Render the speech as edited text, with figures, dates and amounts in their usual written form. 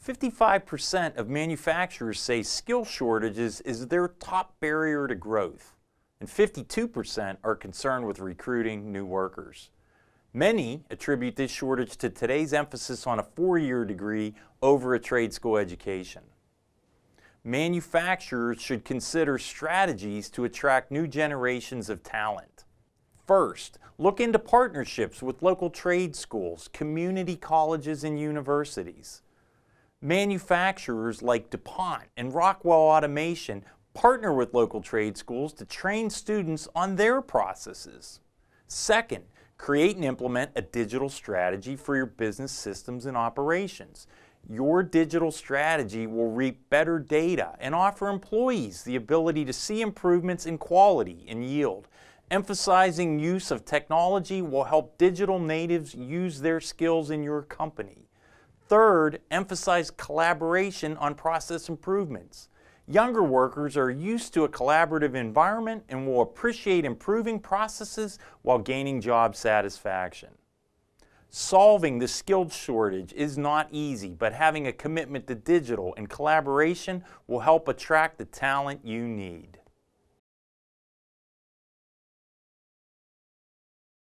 55% of manufacturers say skill shortages is their top barrier to growth, and 52% are concerned with recruiting new workers. Many attribute this shortage to today's emphasis on a four-year degree over a trade school education. Manufacturers should consider strategies to attract new generations of talent. First, look into partnerships with local trade schools, community colleges, and universities. Manufacturers like DuPont and Rockwell Automation partner with local trade schools to train students on their processes. Second, create and implement a digital strategy for your business systems and operations. Your digital strategy will reap better data and offer employees the ability to see improvements in quality and yield. Emphasizing use of technology will help digital natives use their skills in your company. Third, emphasize collaboration on process improvements. Younger workers are used to a collaborative environment and will appreciate improving processes while gaining job satisfaction. Solving the skilled shortage is not easy, but having a commitment to digital and collaboration will help attract the talent you need.